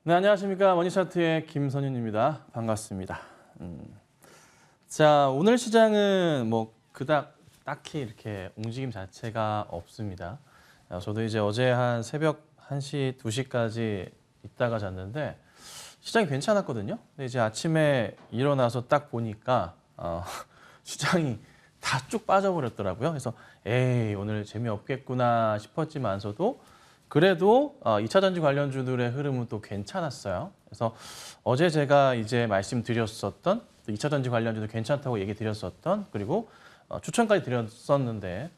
네, 안녕하십니까. 머니차트의 김선윤입니다. 반갑습니다. 자, 오늘 시장은 뭐 그닥 딱히 이렇게 움직임 자체가 없습니다. 저도 이제 어제 한 새벽 1시, 2시까지 있다가 잤는데 시장이 괜찮았거든요. 근데 이제 아침에 일어나서 딱 보니까 시장이 다 쭉 빠져버렸더라고요. 그래서 에이, 오늘 재미없겠구나 싶었지만서도 그래도 2차 전지 관련주들의 흐름은 또 괜찮았어요. 그래서 어제 제가 이제 말씀드렸었던 또 2차 전지 관련주도 괜찮다고 얘기 드렸었던 그리고 추천까지 드렸었는데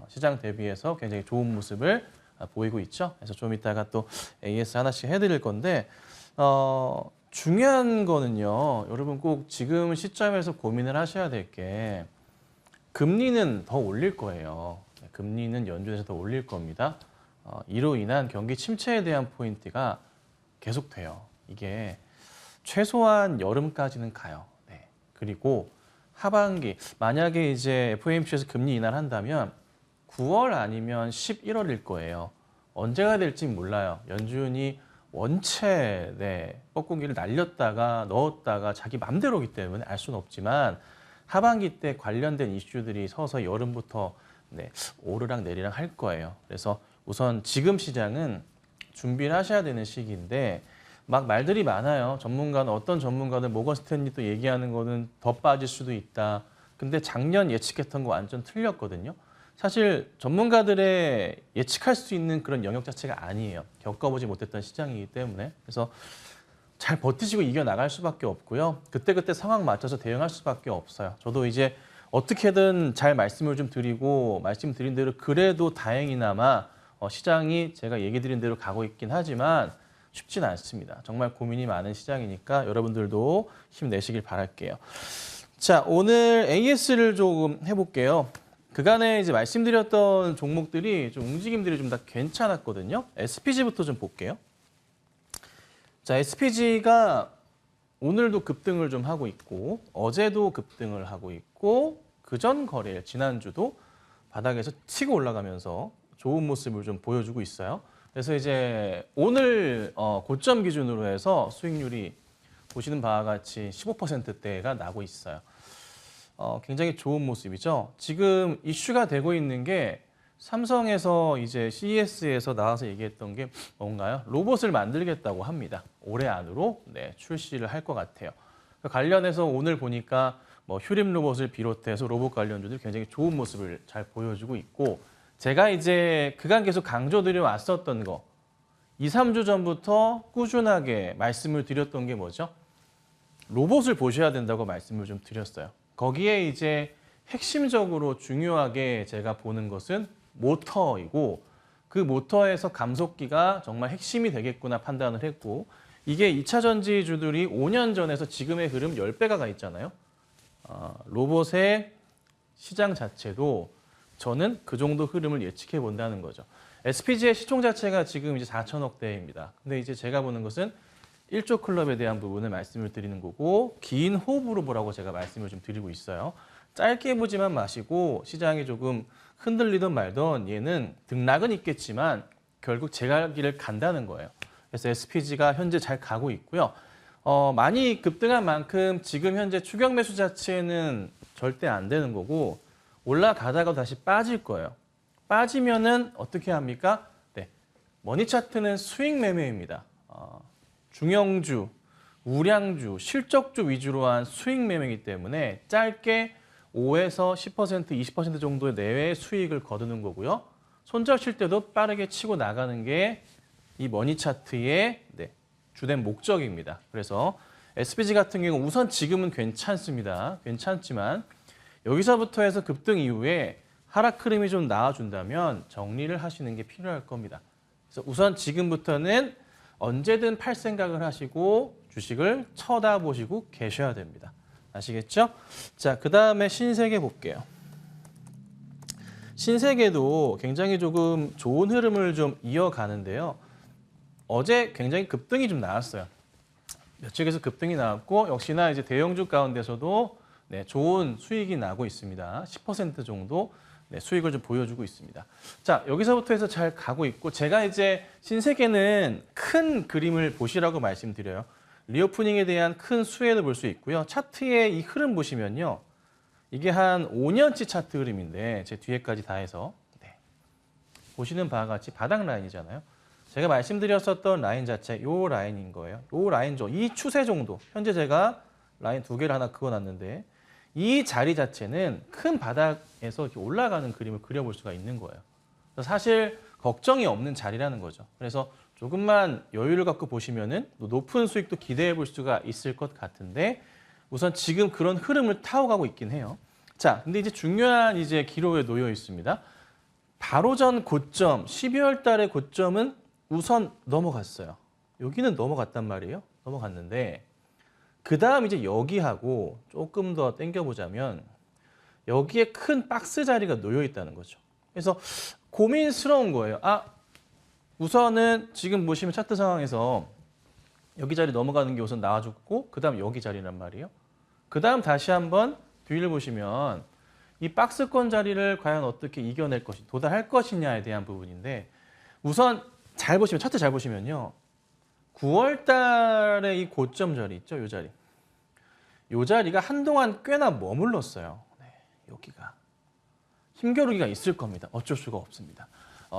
시장 대비해서 굉장히 좋은 모습을 보이고 있죠. 그래서 좀 이따가 또 AS 하나씩 해드릴 건데 중요한 거는요. 여러분 꼭 지금 시점에서 고민을 하셔야 될 게 금리는 더 올릴 거예요. 금리는 연준에서 더 올릴 겁니다. 이로 인한 경기 침체에 대한 포인트가 계속돼요. 이게 최소한 여름까지는 가요. 네. 그리고 하반기 만약에 이제 FOMC에서 금리 인하를 한다면 9월 아니면 11월일 거예요. 언제가 될지 몰라요. 연준이 원체 뻐꾸기를 날렸다가 넣었다가 자기 맘대로기 때문에 알 수는 없지만 하반기 때 관련된 이슈들이 서서 여름부터 오르락 내리락 할 거예요. 그래서 우선 지금 시장은 준비를 하셔야 되는 시기인데 막 말들이 많아요. 전문가는 어떤 전문가는 모건 스탠리 또 얘기하는 거는 더 빠질 수도 있다. 근데 작년 예측했던 거 완전 틀렸거든요. 사실 전문가들의 예측할 수 있는 그런 영역 자체가 아니에요. 겪어보지 못했던 시장이기 때문에. 그래서 잘 버티시고 이겨나갈 수밖에 없고요. 그때그때 상황 맞춰서 대응할 수밖에 없어요. 저도 이제 어떻게든 잘 말씀을 좀 드리고 말씀드린 대로 그래도 다행히나마 시장이 제가 얘기 드린 대로 가고 있긴 하지만 쉽지는 않습니다. 정말 고민이 많은 시장이니까 여러분들도 힘내시길 바랄게요. 자, 오늘 AS를 조금 해볼게요. 그간에 이제 말씀드렸던 종목들이 좀 움직임들이 좀 다 괜찮았거든요. SPG부터 좀 볼게요. 자, SPG가 오늘도 급등을 좀 하고 있고 어제도 급등을 하고 있고 그전 거래일 지난주도 바닥에서 치고 올라가면서 좋은 모습을 좀 보여주고 있어요. 그래서 이제 오늘 고점 기준으로 해서 수익률이 보시는 바와 같이 15%대가 나고 있어요. 굉장히 좋은 모습이죠. 지금 이슈가 되고 있는 게 삼성에서 이제 CES에서 나와서 얘기했던 게 뭔가요? 로봇을 만들겠다고 합니다. 올해 안으로 출시를 할 것 같아요. 관련해서 오늘 보니까 뭐 휴림 로봇을 비롯해서 로봇 관련주들이 굉장히 좋은 모습을 잘 보여주고 있고 제가 이제 그간 계속 강조드려 왔었던 거 2, 3주 전부터 꾸준하게 말씀을 드렸던 게 뭐죠? 로봇을 보셔야 된다고 말씀을 좀 드렸어요. 거기에 이제 핵심적으로 중요하게 제가 보는 것은 모터이고 그 모터에서 감속기가 정말 핵심이 되겠구나 판단을 했고 이게 2차 전지주들이 5년 전에서 지금의 흐름 10배가 가 있잖아요. 로봇의 시장 자체도 저는 그 정도 흐름을 예측해 본다는 거죠. SPG의 시총 자체가 지금 이제 4천억 대입니다. 근데 이제 제가 보는 것은 1조 클럽에 대한 부분을 말씀을 드리는 거고 긴 호흡으로 보라고 제가 말씀을 좀 드리고 있어요. 짧게 보지만 마시고 시장이 조금 흔들리던 말던 얘는 등락은 있겠지만 결국 제갈길을 간다는 거예요. 그래서 SPG가 현재 잘 가고 있고요. 많이 급등한 만큼 지금 현재 추격 매수 자체는 절대 안 되는 거고 올라가다가 다시 빠질 거예요. 빠지면은 어떻게 합니까? 머니 차트는 수익 매매입니다. 중형주, 우량주, 실적주 위주로 한 수익 매매이기 때문에 짧게 5에서 10%, 20% 정도의 내외의 수익을 거두는 거고요. 손절 칠 때도 빠르게 치고 나가는 게 이 머니 차트의 주된 목적입니다. 그래서 SPG 같은 경우 우선 지금은 괜찮습니다. 괜찮지만 여기서부터 해서 급등 이후에 하락 흐름이 좀 나와준다면 정리를 하시는 게 필요할 겁니다. 그래서 우선 지금부터는 언제든 팔 생각을 하시고 주식을 쳐다보시고 계셔야 됩니다. 아시겠죠? 자, 그 다음에 신세계 볼게요. 신세계도 굉장히 조금 좋은 흐름을 좀 이어가는데요. 어제 굉장히 급등이 좀 나왔어요. 며칠에서 급등이 나왔고 역시나 이제 대형주 가운데서도 좋은 수익이 나고 있습니다. 10% 정도 네, 수익을 좀 보여주고 있습니다. 자, 여기서부터 해서 잘 가고 있고 제가 이제 신세계는 큰 그림을 보시라고 말씀드려요. 리오프닝에 대한 큰 수혜도 볼 수 있고요. 차트의 이 흐름 보시면요. 이게 한 5년치 차트 흐름인데 제 뒤에까지 다 해서 네. 보시는 바와 같이 바닥 라인이잖아요. 제가 말씀드렸었던 라인 자체 요 라인인 거예요. 요 라인 이 추세 정도. 현재 제가 라인 2개를 하나 그어놨는데 이 자리 자체는 큰 바닥에서 이렇게 올라가는 그림을 그려볼 수가 있는 거예요. 사실 걱정이 없는 자리라는 거죠. 그래서 조금만 여유를 갖고 보시면은 높은 수익도 기대해 볼 수가 있을 것 같은데 우선 지금 그런 흐름을 타고 가고 있긴 해요. 자, 근데 이제 중요한 이제 기록에 놓여 있습니다. 바로 전 고점, 12월 달의 고점은 우선 넘어갔어요. 여기는 넘어갔단 말이에요. 넘어갔는데 그 다음 이제 여기하고 조금 더 당겨보자면 여기에 큰 박스 자리가 놓여 있다는 거죠. 그래서 고민스러운 거예요. 우선은 지금 보시면 차트 상황에서 여기 자리 넘어가는 게 우선 나와줬고 그 다음 여기 자리란 말이에요. 그 다음 다시 한번 뒤를 보시면 이 박스권 자리를 과연 어떻게 이겨낼 것이 도달할 것이냐에 대한 부분인데 우선 잘 보시면 차트 잘 보시면요. 9월 달에 이 고점 자리 있죠? 이 자리. 이 자리가 한동안 꽤나 머물렀어요. 네, 여기가. 힘겨루기가 있을 겁니다. 어쩔 수가 없습니다.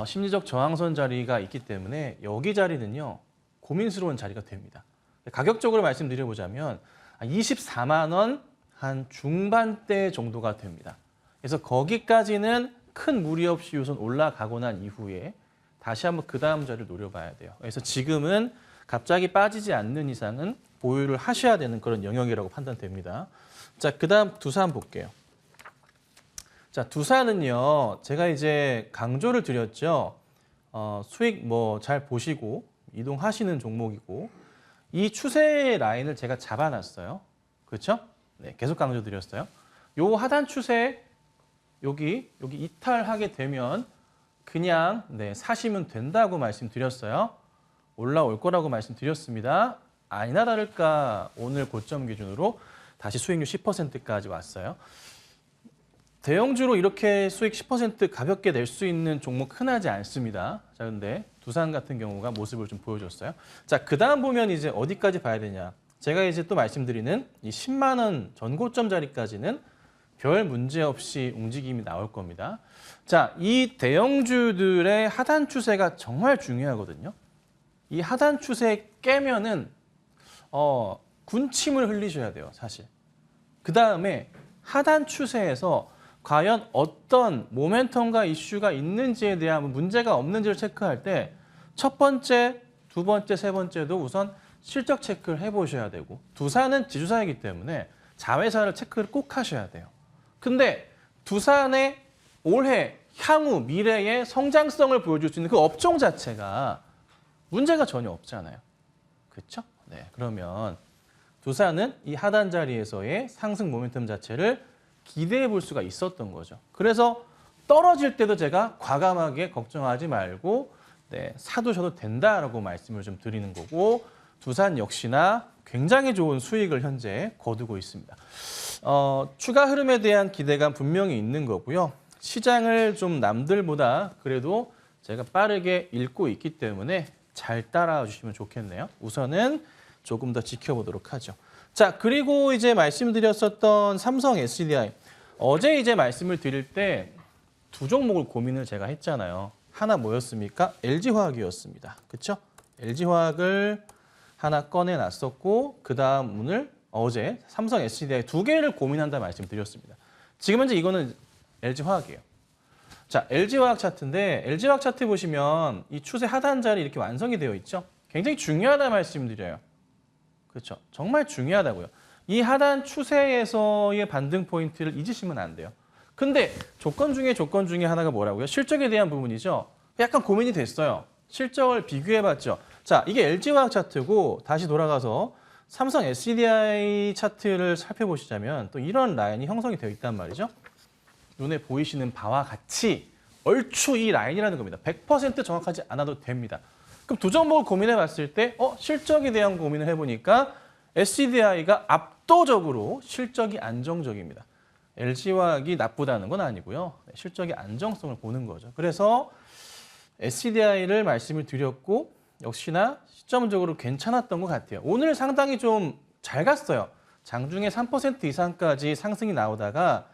심리적 저항선 자리가 있기 때문에 여기 자리는요. 고민스러운 자리가 됩니다. 가격적으로 말씀드려보자면 24만 원 한 중반대 정도가 됩니다. 그래서 거기까지는 큰 무리 없이 우선 올라가고 난 이후에 다시 한번 그 다음 자리를 노려봐야 돼요. 그래서 지금은 갑자기 빠지지 않는 이상은 보유를 하셔야 되는 그런 영역이라고 판단됩니다. 자, 그 다음 두산 볼게요. 자, 두산은요, 제가 이제 강조를 드렸죠. 수익 뭐 잘 보시고 이동하시는 종목이고 이 추세 라인을 제가 잡아놨어요. 그렇죠? 네, 계속 강조 드렸어요. 요 하단 추세 여기 이탈하게 되면 그냥 사시면 된다고 말씀드렸어요. 올라올 거라고 말씀드렸습니다. 아니나 다를까 오늘 고점 기준으로 다시 수익률 10%까지 왔어요. 대형주로 이렇게 수익 10% 가볍게 낼 수 있는 종목 흔하지 않습니다. 자, 근데 두산 같은 경우가 모습을 좀 보여줬어요. 자, 그 다음 보면 이제 어디까지 봐야 되냐. 제가 이제 또 말씀드리는 이 10만 원 전고점 자리까지는 별 문제 없이 움직임이 나올 겁니다. 자, 이 대형주들의 하단 추세가 정말 중요하거든요. 이 하단 추세 깨면은 군침을 흘리셔야 돼요, 사실. 그 다음에 하단 추세에서 과연 어떤 모멘텀과 이슈가 있는지에 대한 문제가 없는지를 체크할 때 첫 번째, 두 번째, 세 번째도 우선 실적 체크를 해보셔야 되고 두산은 지주사이기 때문에 자회사를 체크를 꼭 하셔야 돼요. 근데 두산의 올해, 향후, 미래의 성장성을 보여줄 수 있는 그 업종 자체가 문제가 전혀 없잖아요. 그렇죠? 네, 그러면 두산은 이 하단 자리에서의 상승 모멘텀 자체를 기대해 볼 수가 있었던 거죠. 그래서 떨어질 때도 제가 과감하게 걱정하지 말고 사두셔도 된다라고 말씀을 좀 드리는 거고 두산 역시나 굉장히 좋은 수익을 현재 거두고 있습니다. 추가 흐름에 대한 기대감 분명히 있는 거고요. 시장을 좀 남들보다 그래도 제가 빠르게 읽고 있기 때문에 잘 따라와 주시면 좋겠네요. 우선은 조금 더 지켜보도록 하죠. 자, 그리고 이제 말씀드렸었던 삼성 SDI. 어제 이제 말씀을 드릴 때 두 종목을 고민을 제가 했잖아요. 하나 뭐였습니까? LG화학이었습니다. 그렇죠? LG화학을 하나 꺼내놨었고 그 다음 오늘 어제 삼성 SDI 두 개를 고민한다 말씀드렸습니다. 지금 현재 이거는 LG화학이에요. 자, LG화학 차트인데 LG화학 차트 보시면 이 추세 하단 자리 이렇게 완성이 되어 있죠? 굉장히 중요하다 말씀드려요. 그렇죠? 정말 중요하다고요. 이 하단 추세에서의 반등 포인트를 잊으시면 안 돼요. 근데 조건 중에 하나가 뭐라고요? 실적에 대한 부분이죠. 약간 고민이 됐어요. 실적을 비교해봤죠. 자, 이게 LG화학 차트고 다시 돌아가서 삼성 SDI 차트를 살펴보시자면 또 이런 라인이 형성이 되어 있단 말이죠. 눈에 보이시는 바와 같이 얼추 이 라인이라는 겁니다. 100% 정확하지 않아도 됩니다. 그럼 두 종목을 고민해봤을 때 실적에 대한 고민을 해보니까 SDI가 압도적으로 실적이 안정적입니다. LG화학이 나쁘다는 건 아니고요. 실적의 안정성을 보는 거죠. 그래서 SDI를 말씀을 드렸고 역시나 시점적으로 괜찮았던 것 같아요. 오늘 상당히 좀 잘 갔어요. 장중에 3% 이상까지 상승이 나오다가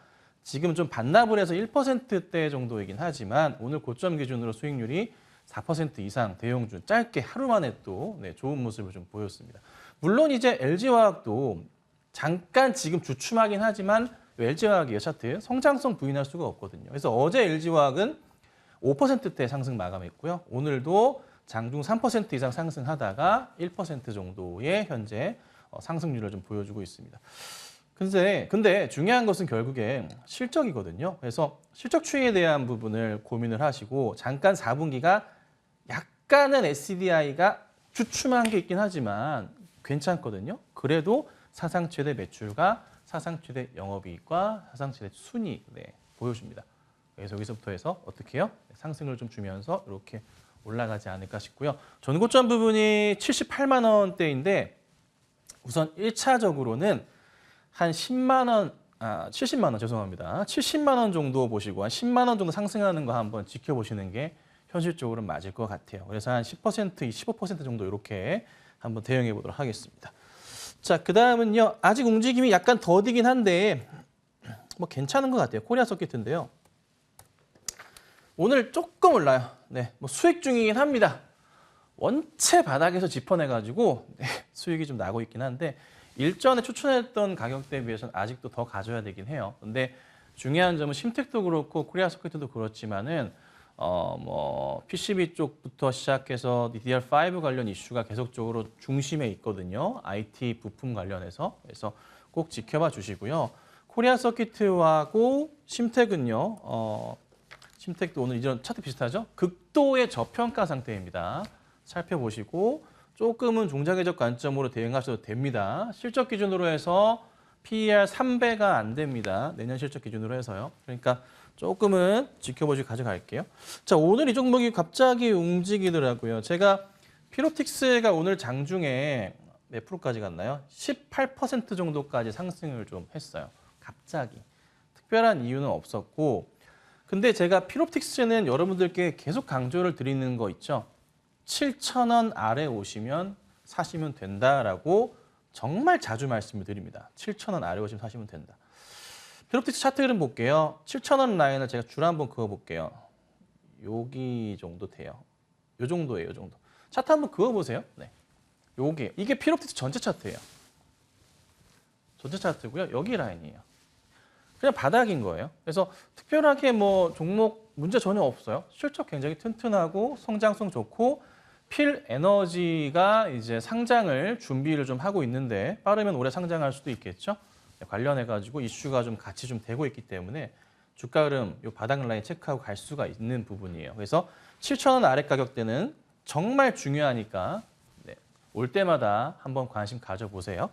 지금 좀 반납을 해서 1%대 정도이긴 하지만 오늘 고점 기준으로 수익률이 4% 이상 대형주 짧게 하루 만에 또 좋은 모습을 좀 보였습니다. 물론 이제 LG화학도 잠깐 지금 주춤하긴 하지만 LG화학이요 차트 성장성 부인할 수가 없거든요. 그래서 어제 LG화학은 5%대 상승 마감했고요. 오늘도 장중 3% 이상 상승하다가 1% 정도의 현재 상승률을 좀 보여주고 있습니다. 근데 중요한 것은 결국에 실적이거든요. 그래서 실적 추이에 대한 부분을 고민을 하시고 잠깐 4분기가 약간은 SDI가 주춤한 게 있긴 하지만 괜찮거든요. 그래도 사상 최대 매출과 사상 최대 영업이익과 사상 최대 순이익 보여줍니다. 그래서 여기서부터 해서 어떻게 해요? 상승을 좀 주면서 이렇게 올라가지 않을까 싶고요. 전고점 부분이 78만 원대인데 우선 1차적으로는 한 70만 원 죄송합니다. 70만 원 정도 보시고 한 10만 원 정도 상승하는 거 한번 지켜보시는 게 현실적으로 맞을 것 같아요. 그래서 한 10%, 15% 정도 이렇게 한번 대응해 보도록 하겠습니다. 자, 그다음은요. 아직 움직임이 약간 더디긴 한데 뭐 괜찮은 것 같아요. 코리아 서킷인데요. 오늘 조금 올라요. 뭐 수익 중이긴 합니다. 원체 바닥에서 짚어내가지고 수익이 좀 나고 있긴 한데 일전에 추천했던 가격대에 비해서는 아직도 더 가져야 되긴 해요. 근데 중요한 점은 심텍도 그렇고 코리아 서킷도 그렇지만은 뭐 PCB 쪽부터 시작해서 DDR5 관련 이슈가 계속적으로 중심에 있거든요. IT 부품 관련해서. 그래서 꼭 지켜봐 주시고요. 코리아 서킷하고 심텍은요. 심텍도 오늘 이전 차트 비슷하죠? 극도의 저평가 상태입니다. 살펴보시고 조금은 중장기적 관점으로 대응하셔도 됩니다. 실적 기준으로 해서 PER 3배가 안 됩니다. 내년 실적 기준으로 해서요. 그러니까 조금은 지켜보시고 가져갈게요. 자, 오늘 이 종목이 갑자기 움직이더라고요. 제가 피로틱스가 오늘 장중에 몇 프로까지 갔나요? 18% 정도까지 상승을 좀 했어요. 갑자기. 특별한 이유는 없었고 근데 제가 피롭틱스는 여러분들께 계속 강조를 드리는 거 있죠. 7,000원 아래 오시면 사시면 된다라고 정말 자주 말씀을 드립니다. 7,000원 아래 오시면 사시면 된다. 피롭틱스 차트 그림 볼게요. 7,000원 라인을 제가 줄 한번 그어볼게요. 여기 정도 돼요. 요 정도예요, 요 정도. 차트 한번 그어보세요. 네, 이게 피롭틱스 전체 차트예요. 전체 차트고요. 여기 라인이에요. 그냥 바닥인 거예요. 그래서 특별하게 뭐 종목 문제 전혀 없어요. 실적 굉장히 튼튼하고 성장성 좋고 필 에너지가 이제 상장을 준비를 좀 하고 있는데 빠르면 올해 상장할 수도 있겠죠. 관련해 가지고 이슈가 좀 같이 좀 되고 있기 때문에 주가 흐름 요 바닥 라인 체크하고 갈 수가 있는 부분이에요. 그래서 7,000원 아래 가격대는 정말 중요하니까 올 때마다 한번 관심 가져보세요.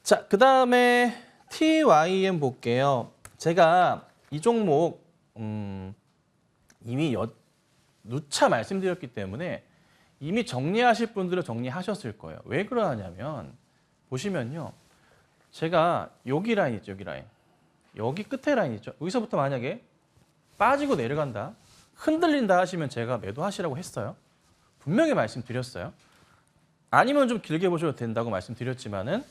자, 그다음에 TYM 볼게요. 제가 이 종목 이미 누차 말씀드렸기 때문에 이미 정리하실 분들은 정리하셨을 거예요. 왜 그러냐면 보시면요. 제가 여기 라인 있죠. 여기 라인. 여기 끝에 라인 있죠. 여기서부터 만약에 빠지고 내려간다. 흔들린다 하시면 제가 매도하시라고 했어요. 분명히 말씀드렸어요. 아니면 좀 길게 보셔도 된다고 말씀드렸지만은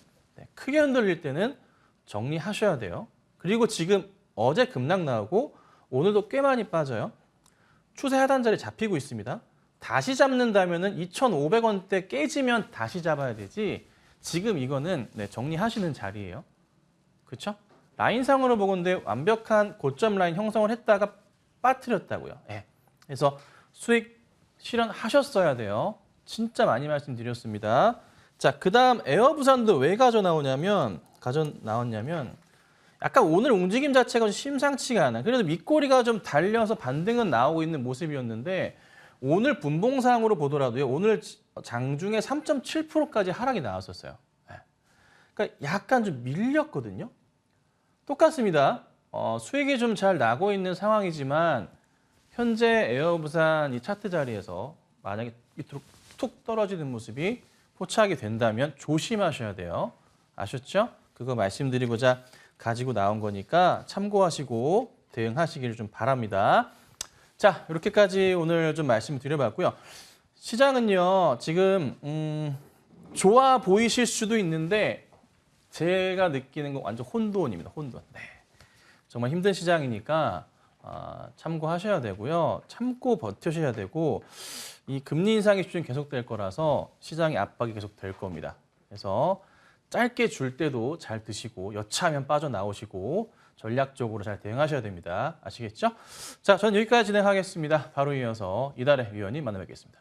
크게 흔들릴 때는 정리하셔야 돼요. 그리고 지금 어제 급락 나오고 오늘도 꽤 많이 빠져요. 추세 하단 자리 잡히고 있습니다. 다시 잡는다면은 2,500원대 깨지면 다시 잡아야 되지. 지금 이거는 정리하시는 자리예요. 그렇죠? 라인상으로 보건대 완벽한 고점 라인 형성을 했다가 빠뜨렸다고요. 그래서 수익 실현하셨어야 돼요. 진짜 많이 말씀드렸습니다. 자, 그다음 에어부산도 왜 가져 나왔냐면 약간 오늘 움직임 자체가 좀 심상치가 않아요. 그래도 밑꼬리가 좀 달려서 반등은 나오고 있는 모습이었는데 오늘 분봉상으로 보더라도요. 오늘 장중에 3.7%까지 하락이 나왔었어요. 그러니까 약간 좀 밀렸거든요. 똑같습니다. 수익이 좀 잘 나고 있는 상황이지만 현재 에어부산 이 차트 자리에서 만약에 밑으로 툭 떨어지는 모습이 포착이 된다면 조심하셔야 돼요. 아셨죠? 그거 말씀드리고자 가지고 나온 거니까 참고하시고 대응하시기를 좀 바랍니다. 자, 이렇게까지 오늘 좀 말씀드려봤고요. 시장은요, 지금 좋아 보이실 수도 있는데 제가 느끼는 건 완전 혼돈입니다. 혼돈. 네. 정말 힘든 시장이니까 참고하셔야 되고요. 참고 버텨셔야 되고 이 금리 인상이 좀 계속될 거라서 시장의 압박이 계속 될 겁니다. 그래서 짧게 줄 때도 잘 드시고 여차하면 빠져나오시고 전략적으로 잘 대응하셔야 됩니다. 아시겠죠? 자, 저는 여기까지 진행하겠습니다. 바로 이어서 이달의 위원님 만나 뵙겠습니다.